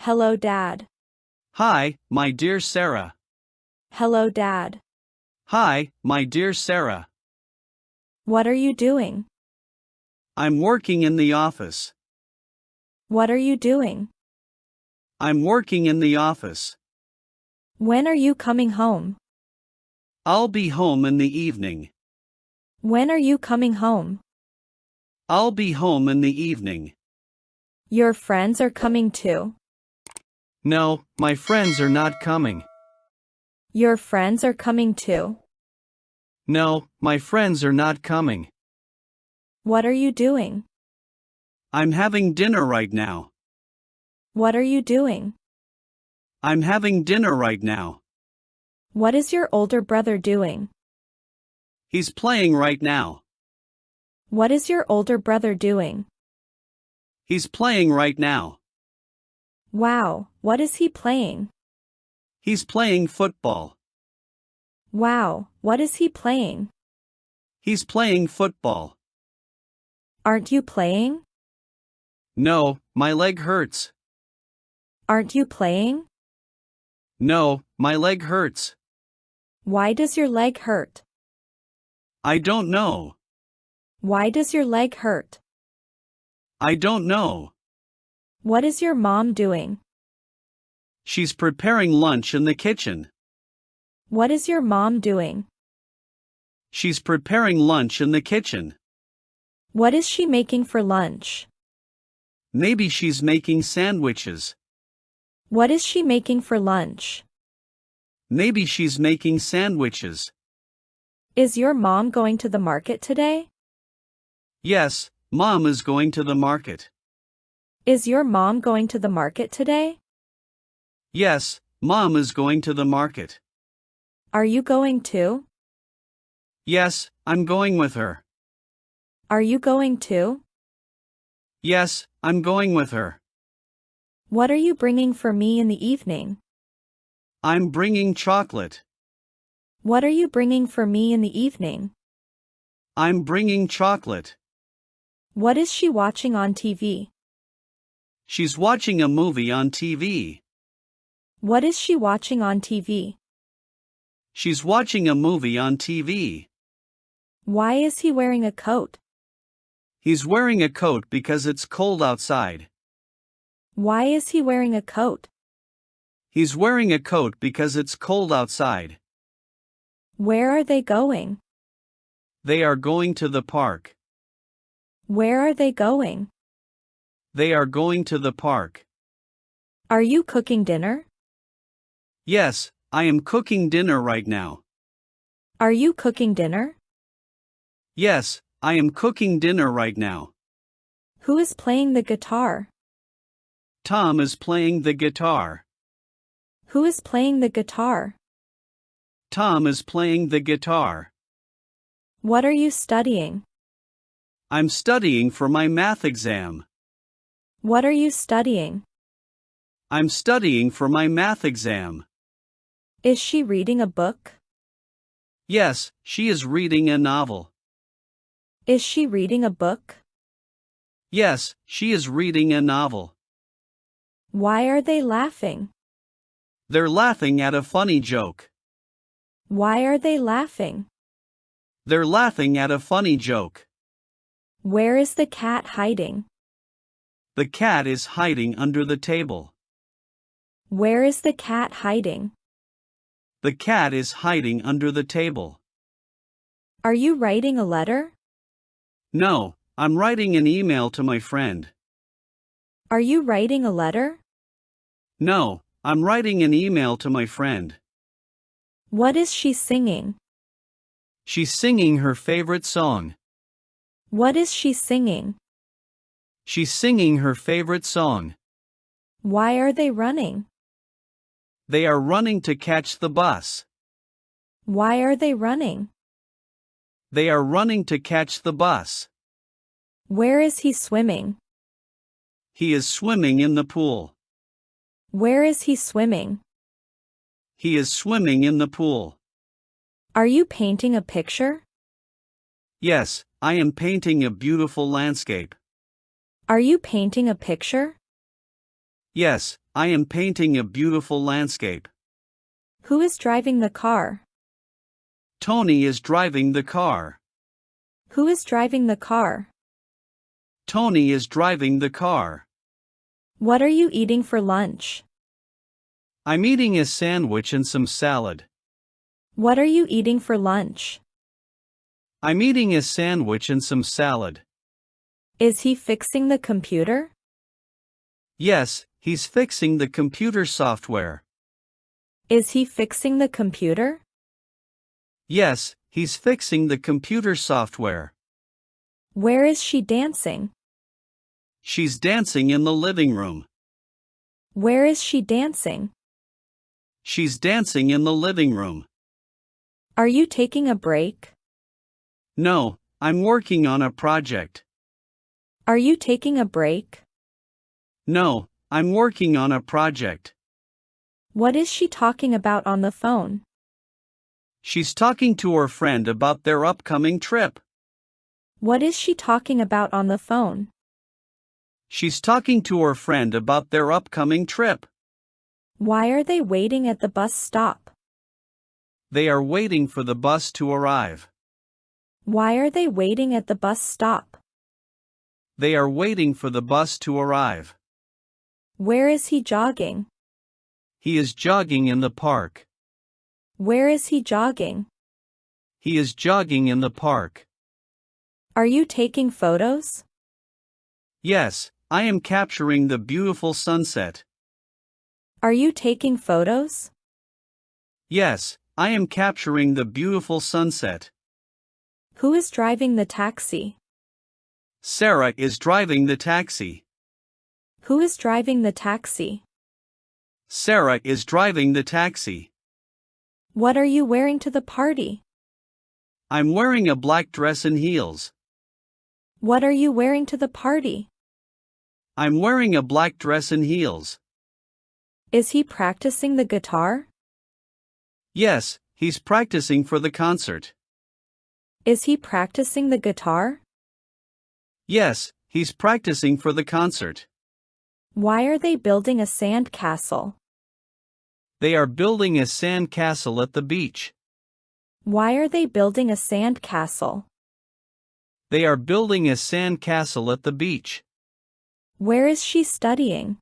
Hello, Dad. Hi, my dear Sarah. Hello, Dad. Hi, my dear Sarah. What are you doing? I'm working in the office. What are you doing? I'm working in the office. When are you coming home? I'll be home in the evening. When are you coming home? I'll be home in the evening. Your friends are coming too. No, my friends are not coming. Your friends are coming too. No, my friends are not coming. What are you doing? I'm having dinner right now. What are you doing? I'm having dinner right now. What is your older brother doing? He's playing right now. What is your older brother doing? He's playing right now. Wow, what is he playing? He's playing football. Wow, what is he playing? He's playing football. Aren't you playing? No, my leg hurts. Aren't you playing? No, my leg hurts. Why does your leg hurt? I don't know. Why does your leg hurt? I don't know. What is your mom doing? She's preparing lunch in the kitchen. What is your mom doing? She's preparing lunch in the kitchen. What is she making for lunch? Maybe she's making sandwiches. What is she making for lunch? Maybe she's making sandwiches. Is your mom going to the market today? Yes, Mom is going to the market. Is your mom going to the market today? Yes, Mom is going to the market. Are you going too? Yes, I'm going with her. Are you going too? Yes, I'm going with her. What are you bringing for me in the evening? I'm bringing chocolate. What are you bringing for me in the evening? I'm bringing chocolate. What is she watching on TV? She's watching a movie on TV. What is she watching on TV? She's watching a movie on TV. Why is he wearing a coat? He's wearing a coat because it's cold outside. Why is he wearing a coat? He's wearing a coat because it's cold outside. Where are they going? They are going to the park. Where are they going? They are going to the park. Are you cooking dinner? Yes, I am cooking dinner right now. Are you cooking dinner? Yes, I am cooking dinner right now. Who is playing the guitar? Tom is playing the guitar. Who is playing the guitar? Tom is playing the guitar. What are you studying? I'm studying for my math exam. What are you studying? I'm studying for my math exam. Is she reading a book? Yes, she is reading a novel. Is she reading a book? Yes, she is reading a novel. Why are they laughing? They're laughing at a funny joke. Why are they laughing? They're laughing at a funny joke. Where is the cat hiding? The cat is hiding under the table. Where is the cat hiding? The cat is hiding under the table. Are you writing a letter? No, I'm writing an email to my friend. Are you writing a letter? No, I'm writing an email to my friend. What is she singing? She's singing her favorite song. What is she singing? She's singing her favorite song. Why are they running? They are running to catch the bus. Why are they running? They are running to catch the bus. Where is he swimming? He is swimming in the pool. Where is he swimming? He is swimming in the pool. Are you painting a picture? Yes, I am painting a beautiful landscape. Are you painting a picture? Yes, I am painting a beautiful landscape. Who is driving the car? Tony is driving the car. Who is driving the car? Tony is driving the car. What are you eating for lunch? I'm eating a sandwich and some salad. What are you eating for lunch? I'm eating a sandwich and some salad. Is he fixing the computer? Yes, he's fixing the computer software. Is he fixing the computer? Yes, he's fixing the computer software. Where is she dancing? She's dancing in the living room. Where is she dancing? She's dancing in the living room. Are you taking a break? No, I'm working on a project. Are you taking a break? No, I'm working on a project. What is she talking about on the phone? She's talking to her friend about their upcoming trip. What is she talking about on the phone? She's talking to her friend about their upcoming trip. Why are they waiting at the bus stop? They are waiting for the bus to arrive. Why are they waiting at the bus stop? They are waiting for the bus to arrive. Where is he jogging? He is jogging in the park. Where is he jogging? He is jogging in the park. Are you taking photos? Yes, I am capturing the beautiful sunset. Are you taking photos? Yes, I am capturing the beautiful sunset. Who is driving the taxi? Sarah is driving the taxi. Who is driving the taxi? Sarah is driving the taxi. What are you wearing to the party? I'm wearing a black dress and heels. What are you wearing to the party? I'm wearing a black dress and heels. Is he practicing the guitar? Yes, he's practicing for the concert. Is he practicing the guitar? Yes, he's practicing for the concert. Why are they building a sand castle? They are building a sand castle at the beach. Why are they building a sand castle? They are building a sand castle at the beach. Where is she studying?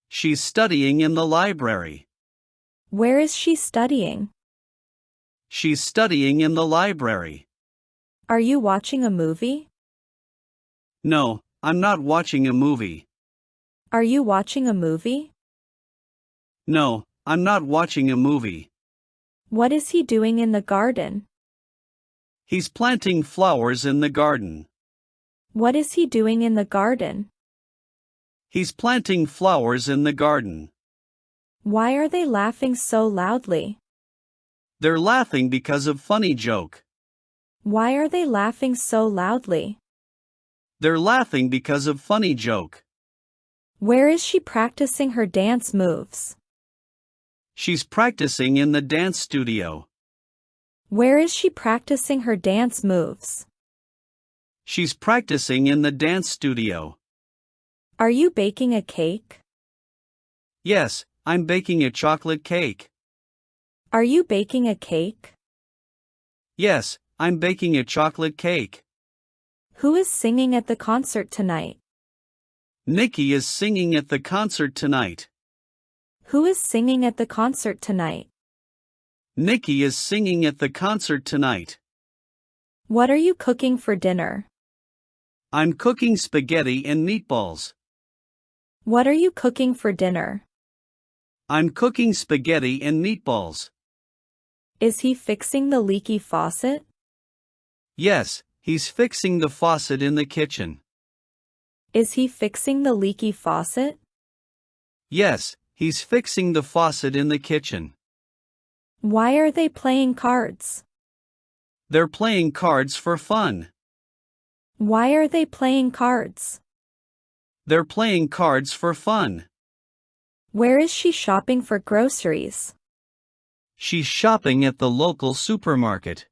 She's studying in the library. Where is she studying? She's studying in the library. Are you watching a movie? No, I'm not watching a movie. Are you watching a movie? No, I'm not watching a movie. What is he doing in the garden? He's planting flowers in the garden. What is he doing in the garden? He's planting flowers in the garden. Why are they laughing so loudly? They're laughing because of funny joke. Why are they laughing so loudly? They're laughing because of funny joke. Where is she practicing her dance moves? She's practicing in the dance studio. Where is she practicing her dance moves? She's practicing in the dance studio. Are you baking a cake? Yes, I'm baking a chocolate cake. Are you baking a cake? Yes, I'm baking a chocolate cake. Who is singing at the concert tonight? Nikki is singing at the concert tonight. Who is singing at the concert tonight? Nikki is singing at the concert tonight. What are you cooking for dinner? I'm cooking spaghetti and meatballs. What are you cooking for dinner? I'm cooking spaghetti and meatballs. Is he fixing the leaky faucet? Yes, he's fixing the faucet in the kitchen. Is he fixing the leaky faucet? Yes, he's fixing the faucet in the kitchen. Why are they playing cards? They're playing cards for fun. Why are they playing cards? They're playing cards for fun. Where is she shopping for groceries? She's shopping at the local supermarket.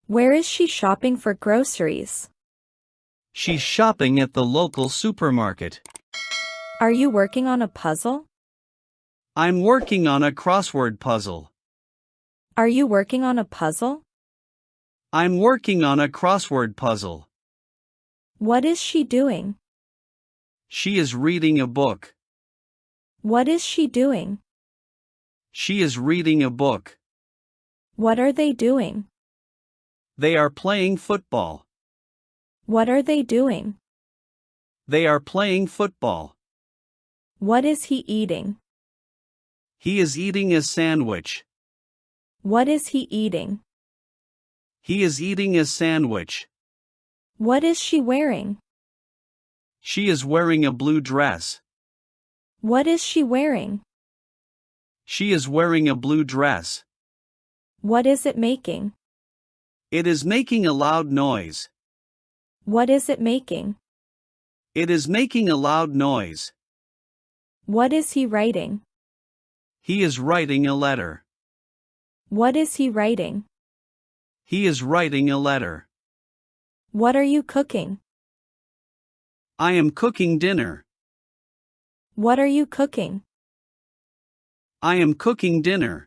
Where is she shopping for groceries? She's shopping at the local supermarket. Are you working on a puzzle? I'm working on a crossword puzzle. Are you working on a puzzle? I'm working on a crossword puzzle. What is she doing? She is reading a book. What is she doing? She is reading a book. What are they doing? They are playing football. What are they doing? They are playing football. What is he eating? He is eating a sandwich. What is he eating? He is eating a sandwich. What is she wearing? She is wearing a blue dress. What is she wearing? She is wearing a blue dress. What is it making? It is making a loud noise. What is it making? It is making a loud noise. What is he writing? He is writing a letter. What is he writing? He is writing a letter. What are you cooking? I am cooking dinner. What are you cooking? I am cooking dinner.